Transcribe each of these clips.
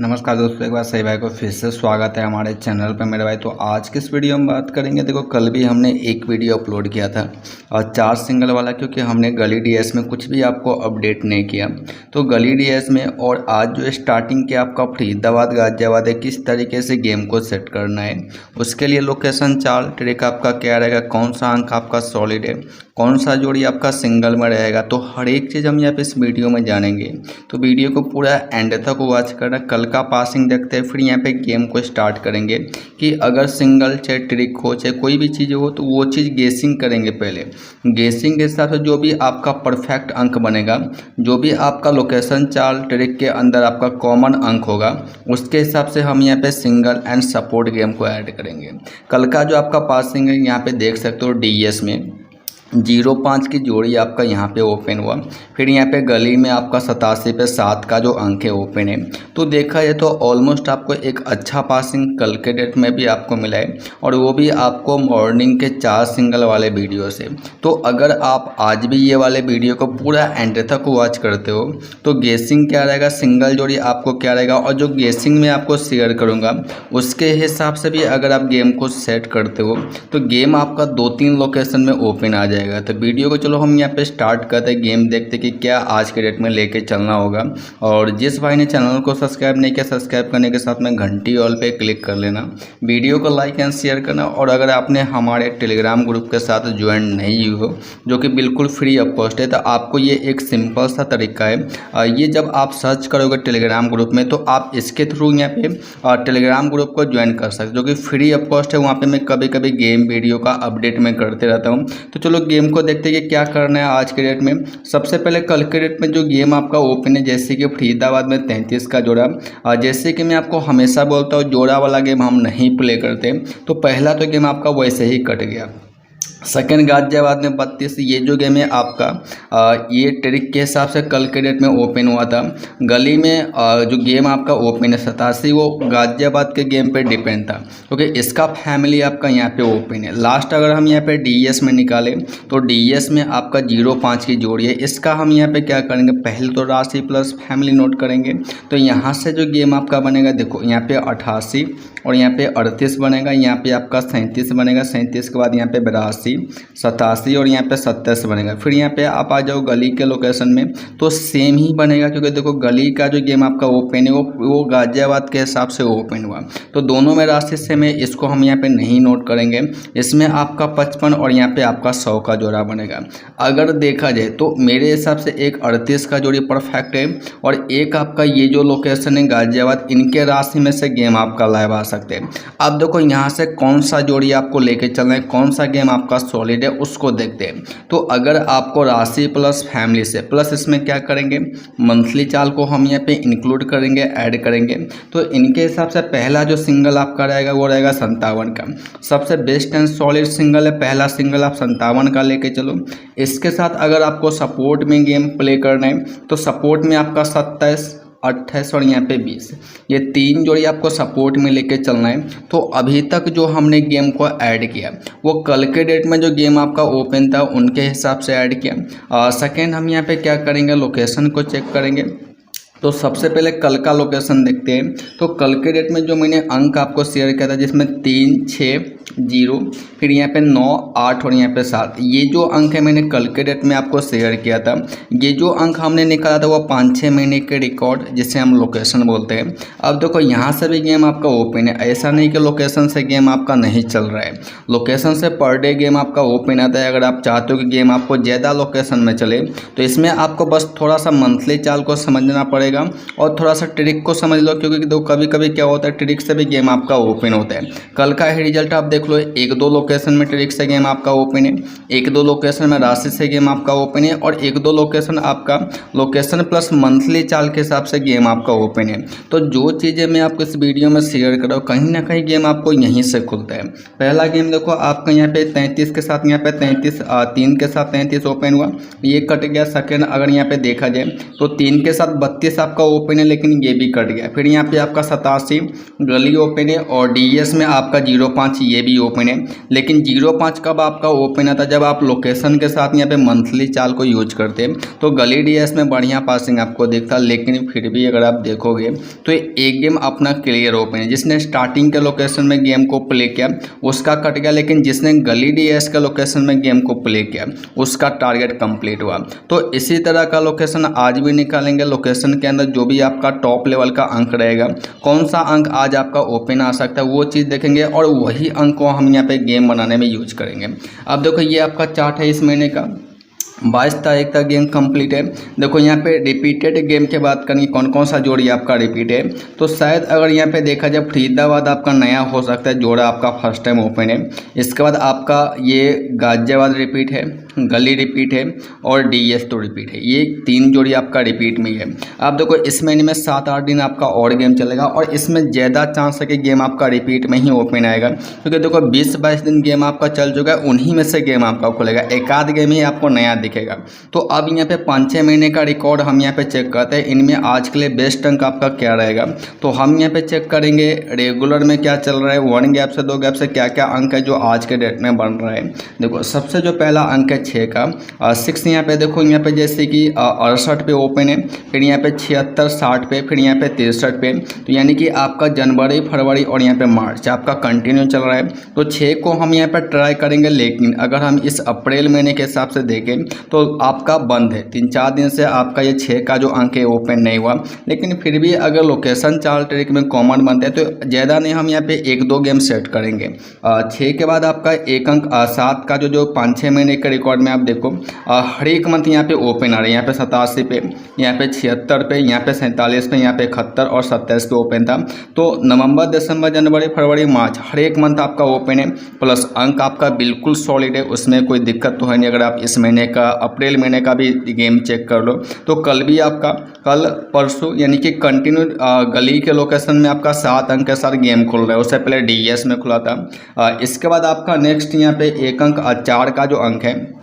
नमस्कार दोस्तों, एक बार सही भाई को फिर से स्वागत है हमारे चैनल पर मेरे भाई। तो आज के इस वीडियो में बात करेंगे। देखो, कल भी हमने एक वीडियो अपलोड किया था और 4 सिंगल वाला, क्योंकि हमने गली डीएस में कुछ भी आपको अपडेट नहीं किया। तो गली डीएस में और आज जो स्टार्टिंग के आपका फरीदाबाद गाजियाबाद है, किस तरीके से गेम को सेट करना है, उसके लिए लोकेशन चार्ट ट्रिक आपका क्या रहेगा, कौन सा अंक आपका सॉलिड है, कौन सा जोड़ी आपका सिंगल में रहेगा, तो हर एक चीज़ हम यहाँ पे इस वीडियो में जानेंगे। तो वीडियो को पूरा एंड तक वॉच करना। कल का पासिंग देखते हैं, फिर यहाँ पे गेम को स्टार्ट करेंगे कि अगर सिंगल चाहे ट्रिक हो चाहे कोई भी चीज़ हो तो वो चीज़ गेसिंग करेंगे। पहले गेसिंग के हिसाब से जो भी आपका परफेक्ट अंक बनेगा, जो भी आपका लोकेशन चार्ट ट्रिक के अंदर आपका कॉमन अंक होगा, उसके हिसाब से हम यहाँ पे सिंगल एंड सपोर्ट गेम को ऐड करेंगे। कल का जो आपका पासिंग है यहाँ पे देख सकते हो, डीएस में 0-5 की जोड़ी आपका यहाँ पे ओपन हुआ। फिर यहाँ पे गली में आपका 87 पे 7 का जो अंक है ओपन है। तो देखा जाए तो ऑलमोस्ट आपको एक अच्छा पासिंग कल के डेट में भी आपको मिला है, और वो भी आपको मॉर्निंग के 4 सिंगल वाले वीडियो से। तो अगर आप आज भी ये वाले वीडियो को पूरा एंड तक वॉच करते हो तो गेसिंग क्या रहेगा, सिंगल जोड़ी आपको क्या रहेगा, और जो गेसिंग में आपको शेयर करूँगा उसके हिसाब से भी अगर आप गेम को सेट करते हो तो गेम आपका 2-3 लोकेशन में ओपन आ जाएगा। तो वीडियो को चलो हम यहाँ पे स्टार्ट करते हैं, गेम देखते कि क्या आज के डेट में लेके चलना होगा। और जिस भाई ने चैनल को सब्सक्राइब नहीं किया, सब्सक्राइब करने के साथ में घंटी ऑल पे क्लिक कर लेना, वीडियो को लाइक एंड शेयर करना। और अगर आपने हमारे टेलीग्राम ग्रुप के साथ ज्वाइन नहीं हो, जो कि बिल्कुल फ्री ऑफ कॉस्ट है, तो आपको ये एक सिंपल सा तरीका है। ये जब आप सर्च करोगे टेलीग्राम ग्रुप में तो आप इसके थ्रू यहाँ पे टेलीग्राम ग्रुप को ज्वाइन कर सकते, जो कि फ्री ऑफ कॉस्ट है। वहाँ पे मैं कभी कभी गेम वीडियो का अपडेट मैं करते रहता हूँ। तो चलो गेम को देखते हैं कि क्या करना है आज के डेट में। सबसे पहले कल के डेट में जो गेम आपका ओपन है, जैसे कि फरीदाबाद में 33 का जोड़ा, जैसे कि मैं आपको हमेशा बोलता हूँ जोड़ा वाला गेम हम नहीं प्ले करते। तो पहला तो गेम आपका वैसे ही कट गया। सेकेंड गाजियाबाद में 32, ये जो गेम है आपका ये ट्रिक के हिसाब से कल के डेट में ओपन हुआ था। गली में जो गेम आपका ओपन है 87, वो गाजियाबाद के गेम पे डिपेंड था, क्योंकि इसका फैमिली आपका यहाँ पे ओपन है। लास्ट अगर हम यहाँ पे डीएस में निकालें तो डीएस में आपका 0-5 की जोड़ी है। इसका हम यहाँ पे क्या करेंगे, पहले तो राशि प्लस फैमिली नोट करेंगे। तो यहाँ से जो गेम आपका बनेगा, देखो यहाँ पे 88 और यहाँ पे 38 बनेगा, यहाँ पे आपका 37 बनेगा, 37 के बाद यहाँ पे 82, 87 और यहाँ पे 27 बनेगा। फिर यहाँ पे आप आ जाओ गली के लोकेशन में तो सेम ही बनेगा, क्योंकि देखो गली का जो गेम आपका ओपन है वो गाजियाबाद के हिसाब से ओपन हुआ। तो दोनों में राशि सेम है, इसको हम यहाँ पे नहीं नोट करेंगे। इसमें आपका 55 और यहाँ पे आपका 100 का जोड़ा बनेगा। अगर देखा जाए तो मेरे हिसाब से एक 38 का जोड़ी परफेक्ट है, और एक आपका ये जो लोकेशन है गाजियाबाद, इनके राशि में से गेम आपका लाइव आ सकते हैं। अब देखो यहाँ से कौन सा जोड़ी आपको लेके चलना है, कौन सा गेम आपका सॉलिड है, उसको देखते हैं। तो अगर आपको राशि प्लस फैमिली से प्लस इसमें क्या करेंगे, मंथली चाल को हम यहाँ पे इंक्लूड करेंगे, ऐड करेंगे। तो इनके हिसाब से पहला जो सिंगल आपका रहेगा वो रहेगा 57 का। सबसे बेस्ट एंड सॉलिड सिंगल है, पहला सिंगल आप 57 का लेके चलो। इसके साथ अगर आपको सपोर्ट में गेम प्ले करना है तो सपोर्ट में आपका 27, 28 और यहाँ पे 20, ये 3 जोड़ी आपको सपोर्ट में लेके चलना है। तो अभी तक जो हमने गेम को ऐड किया वो कल के डेट में जो गेम आपका ओपन था उनके हिसाब से ऐड किया। सेकेंड हम यहाँ पे क्या करेंगे, लोकेशन को चेक करेंगे। तो सबसे पहले कल का लोकेशन देखते हैं। तो कल के डेट में जो मैंने अंक आपको शेयर किया था, जिसमें 3, 6, 0, फिर यहाँ पे 9, 8 और यहाँ पे 7, ये जो अंक है मैंने कल के डेट में आपको शेयर किया था। ये जो अंक हमने निकाला था वो 5-6 महीने के रिकॉर्ड, जिसे हम लोकेशन बोलते हैं। अब देखो यहाँ से भी गेम आपका ओपन है, ऐसा नहीं कि लोकेशन से गेम आपका नहीं चल रहा है। लोकेशन से पर डे गेम आपका ओपन आता है। अगर आप चाहते हो कि गेम आपको ज़्यादा लोकेशन में चले तो इसमें आपको बस थोड़ा सा मंथली चाल को समझना पड़ेगा और थोड़ा सा ट्रिक को समझ लो, क्योंकि दो कभी कभी क्या होता है, ट्रिक से भी गेम आपका ओपन होता है। कल का ही रिजल्ट आप देख लो, 1-2 लोकेशन में ट्रिक से गेम आपका ओपन है, 1-2 लोकेशन में राशि से गेम आपका ओपन है, और 1-2 लोकेशन आपका लोकेशन प्लस मंथली चाल के हिसाब से गेम आपका ओपन है। तो जो चीज़ें मैं आपको इस वीडियो में शेयर कर रहा हूँ, कहीं ना कहीं गेम आपको यहीं से खुलता है। पहला गेम देखो आपका यहाँ पे 33 के साथ, यहाँ पे 33, 3 के साथ 33 ओपन हुआ, ये कट गया। सेकेंड अगर यहाँ पे देखा जाए तो 3 के साथ 32 आपका ओपन है, लेकिन ये भी कट गया। फिर यहाँ पे आपका 87 गली ओपन है, और डीएस में आपका 0-5 ये भी भी ओपन है, लेकिन 05 कब आपका ओपन आता है, जब आप लोकेशन के साथ यहाँ पे मंथली चाल को यूज करते हैं तो गली डीएस में बढ़िया पासिंग आपको दिखता है। लेकिन फिर भी अगर आप देखोगे तो एक गेम अपना क्लियर ओपन है, जिसने स्टार्टिंग के लोकेशन में गेम को प्ले किया उसका कट गया, लेकिन जिसने गली डीएस के लोकेशन में गेम को प्ले किया उसका टारगेट कंप्लीट हुआ। तो इसी तरह का लोकेशन आज भी निकालेंगे। लोकेशन के अंदर जो भी आपका टॉप लेवल का अंक रहेगा, कौन सा अंक आज आपका ओपन आ सकता है वो चीज़ देखेंगे और वही अंक को हम यहाँ पे गेम बनाने में यूज करेंगे। अब देखो ये आपका चार्ट है इस महीने का, 22 तारीख तक गेम कंप्लीट है। देखो यहाँ पे रिपीटेड गेम के बात करेंगे कौन कौन सा जोड़ी आपका रिपीट है, तो शायद अगर यहाँ पे देखा जाए फरीदाबाद आपका नया हो सकता है, जोड़ा आपका फर्स्ट टाइम ओपन है। इसके बाद आपका ये गाजियाबाद रिपीट है, गली रिपीट है और डीएस तो रिपीट है। ये 3 जोड़ी आपका रिपीट में ही है। आप देखो इस महीने में 7-8 दिन आपका और गेम चलेगा और इसमें ज़्यादा चांस है कि गेम आपका रिपीट में ही ओपन आएगा, क्योंकि देखो 20-22 दिन गेम आपका चल चुका है, उन्हीं में से गेम आपका खुलेगा, एक आध गेम ही आपको नया दिखेगा। तो अब यहाँ पे 5-6 महीने का रिकॉर्ड हम यहाँ पे चेक करते हैं, इनमें आज के लिए बेस्ट अंक आपका क्या रहेगा। तो हम यहाँ पे चेक करेंगे रेगुलर में क्या चल रहा है, 1 गैप से 2 गैप से क्या क्या अंक है जो आज के डेट में बन रहा है। देखो सबसे जो पहला अंक है 6 का, 6 यहाँ पे देखो यहाँ पे जैसे कि 68 पे ओपन है, फिर यहाँ पे 76, 60 पे, फिर यहाँ पे 63 पे। तो यानी कि आपका जनवरी, फरवरी और यहाँ पे मार्च आपका कंटिन्यू चल रहा है। तो 6 को हम यहाँ पे ट्राई करेंगे, लेकिन अगर हम इस अप्रैल महीने के हिसाब से देखें तो आपका बंद है, 3-4 दिन से आपका ये 6 का जो अंक है ओपन नहीं हुआ। लेकिन फिर भी अगर लोकेशन चार्ट ट्रिक में कॉमन बनते हैं तो ज़्यादा नहीं, हम यहाँ पे 1-2 गेम सेट करेंगे। 6 के बाद आपका एक अंक 7 का जो 5-6 महीने के रिकॉर्ड में आप देखो हर एक मंथ यहाँ पे ओपन आ रहे हैं। यहाँ पे 87 पे, यहाँ पे 76 पे, यहाँ पे 47 पे, यहाँ पे 71 और 27 पे ओपन था। तो नवंबर, दिसंबर, जनवरी, फरवरी, मार्च हर एक मंथ आपका ओपन है, प्लस अंक आपका बिल्कुल सॉलिड है, उसमें कोई दिक्कत तो है नहीं। अगर आप इस महीने का अप्रैल महीने का भी गेम चेक कर लो तो कल भी आपका, कल परसों यानी कि कंटिन्यू गली के लोकेशन में आपका 7 अंक के साथ गेम खुल रहा है। उससे पहले डीएस में खुला था। इसके बाद आपका नेक्स्ट यहाँ पे एक अंक 4 का जो अंक है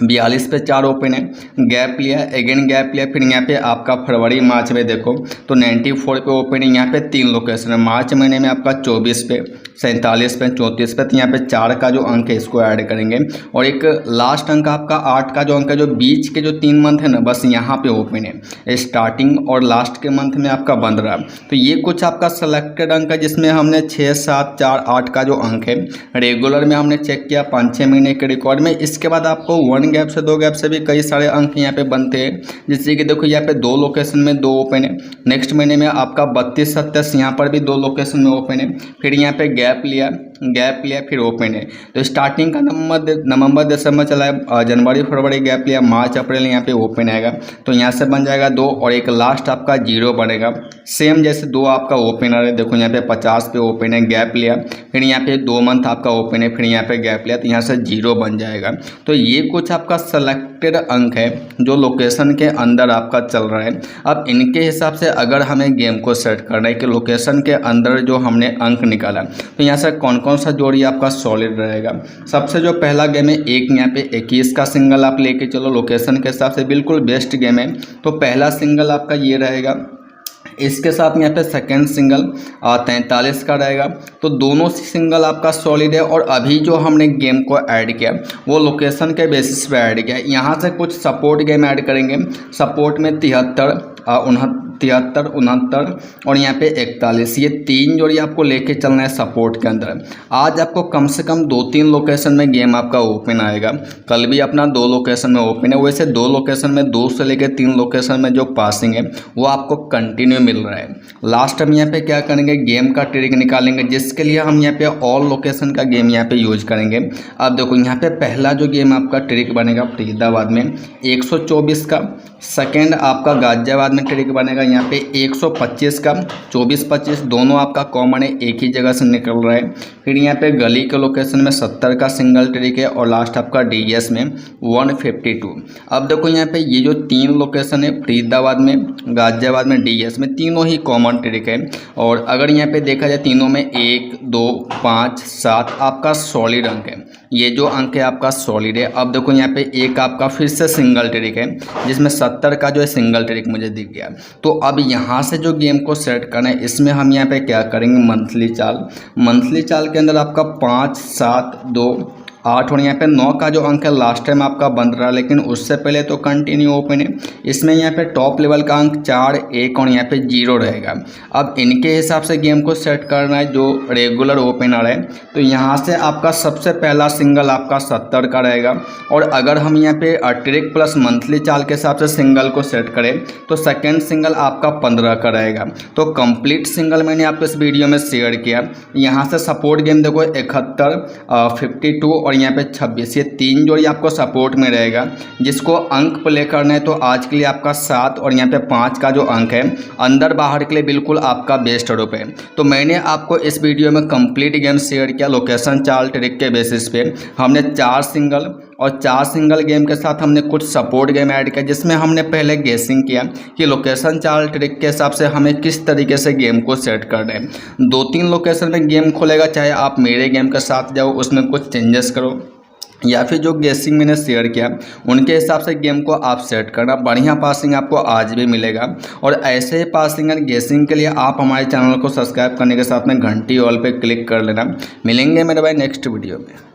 42 पे 4 ओपन है, गैप लिया, अगेन गैप लिया, फिर यहाँ पे आपका फरवरी मार्च में देखो तो 94 पे ओपन है। यहाँ पे 3 लोकेशन है, मार्च महीने में आपका 24 पे, 47 पे, 34 पे। तो यहाँ पे 4 का जो अंक है इसको ऐड करेंगे और एक लास्ट अंक आपका 8 का जो अंक है, जो बीच के जो 3 मंथ है ना बस यहाँ पे ओपन है, स्टार्टिंग और लास्ट के मंथ में आपका बंद रहा। तो ये कुछ आपका सेलेक्टेड अंक है जिसमें हमने 6, 7, 4, 8 का जो अंक है रेगुलर में हमने चेक किया 5-6 महीने के रिकॉर्ड में। इसके बाद आपको 1 गैप से 2 गैप से भी कई सारे अंक यहाँ पे बनते हैं, जिससे कि देखो यहाँ पे 2 लोकेशन में 2 ओपन है। नेक्स्ट महीने में आपका 32, 27 यहाँ पर भी 2 लोकेशन में ओपन है, फिर यहाँ पे गैप लिया फिर ओपन है। तो स्टार्टिंग का नवंबर दिसंबर चला है, जनवरी फरवरी गैप लिया, मार्च अप्रैल यहाँ पे ओपन आएगा। तो यहाँ से बन जाएगा 2 और एक लास्ट आपका 0 बनेगा। सेम जैसे 2 आपका ओपन आ रहा है, देखो यहाँ पे 50 पे ओपन है, गैप लिया, फिर यहाँ पे 2 मंथ आपका ओपन है, फिर यहाँ पे गैप लिया, तो यहाँ से 0 बन जाएगा। तो ये कुछ आपका सेलेक्टेड अंक है जो लोकेशन के अंदर आपका चल रहा है। अब इनके हिसाब से अगर हमें गेम को सेट करना है कि लोकेशन के अंदर जो हमने अंक निकाला, तो यहाँ से कौन कौन सा जोड़ी आपका सॉलिड रहेगा। सबसे जो पहला गेम है, एक यहाँ पे 21 का सिंगल आप लेके चलो, लोकेशन के हिसाब से बिल्कुल बेस्ट गेम है। तो पहला सिंगल आपका ये रहेगा, इसके साथ यहाँ पे सेकेंड सिंगल 43 का रहेगा। तो दोनों सिंगल आपका सॉलिड है और अभी जो हमने गेम को ऐड किया वो लोकेशन के बेसिस पे ऐड किया। यहाँ से कुछ सपोर्ट गेम ऐड करेंगे, सपोर्ट में 73, 69 और यहाँ पे 41, ये 3 जोड़ी आपको लेके चलना है सपोर्ट के अंदर। आज आपको कम से कम 2-3 लोकेशन में गेम आपका ओपन आएगा, कल भी अपना 2 लोकेशन में ओपन है। वैसे 2 लोकेशन में 2 से लेकर 3 लोकेशन में जो पासिंग है वो आपको कंटिन्यू मिल रहा है। लास्ट हम यहाँ पे क्या करेंगे, गेम का ट्रिक निकालेंगे, जिसके लिए हम यहाँ पे ऑल लोकेशन का गेम यहाँ पे यूज करेंगे। अब देखो यहाँ पे पहला जो गेम आपका ट्रिक बनेगा फरीदाबाद में 124 का, सेकेंड आपका गाजियाबाद में ट्रिक बनेगा यहाँ पे 125 का, 24-25 दोनों आपका कॉमन है, एक ही जगह से निकल रहा है। फिर यहाँ पे गली के लोकेशन में 70 का सिंगल ट्रिक है और लास्ट आपका डीएस में 152। अब देखो यहाँ पे ये जो 3 लोकेशन है फरीदाबाद में, गाजियाबाद में, डीएस में, तीनों ही कॉमन ट्रिक है। और अगर यहाँ पे देखा जाए तीनों में 1, 2, 5, 7 आपका सॉलिड अंक है। ये जो अंक है आपका सॉलिड है। अब देखो यहाँ पे एक आपका फिर से सिंगल ट्रिक है जिसमें 70 का जो है सिंगल ट्रिक मुझे दिख गया। तो अब यहाँ से जो गेम को सेट करना है, इसमें हम यहाँ पे क्या करेंगे, मंथली चाल के अंदर आपका 5, 7, 2, 8 और यहाँ पे 9 का जो अंक है लास्ट टाइम आपका बंद रहा, लेकिन उससे पहले तो कंटिन्यू ओपन है। इसमें यहाँ पे टॉप लेवल का अंक 4, 1 और यहाँ पे 0 रहेगा। अब इनके हिसाब से गेम को सेट करना है जो रेगुलर ओपनर है। तो यहाँ से आपका सबसे पहला सिंगल आपका 70 का रहेगा, और अगर हम यहाँ पे ट्रिक प्लस मंथली चाल के हिसाब से सिंगल को सेट करें तो सेकेंड सिंगल आपका 15 का रहेगा। तो कंप्लीट सिंगल मैंने आपको इस वीडियो में शेयर किया। यहाँ से सपोर्ट गेम देखो 71, 52 और यहाँ पे 26, ये 3 जोड़ी आपको सपोर्ट में रहेगा। जिसको अंक प्ले करना है तो आज के लिए आपका 7 और यहाँ पे 5 का जो अंक है अंदर बाहर के लिए बिल्कुल आपका बेस्ट रूप है। तो मैंने आपको इस वीडियो में कंप्लीट गेम शेयर किया। लोकेशन चाल ट्रिक के बेसिस पे हमने 4 सिंगल और 4 सिंगल गेम के साथ हमने कुछ सपोर्ट गेम ऐड किया, जिसमें हमने पहले गेसिंग किया कि लोकेशन चाल ट्रिक के हिसाब से हमें किस तरीके से गेम को सेट करना है। 2-3 लोकेशन में गेम खुलेगा, चाहे आप मेरे गेम के साथ जाओ उसमें कुछ चेंजेस करो, या फिर जो गेसिंग मैंने शेयर किया उनके हिसाब से गेम को आप सेट करना। बढ़िया पासिंग आपको आज भी मिलेगा। और ऐसे ही पासिंग एंड गेसिंग के लिए आप हमारे चैनल को सब्सक्राइब करने के साथ में घंटी ऑल पे क्लिक कर लेना। मिलेंगे मेरे भाई नेक्स्ट वीडियो में।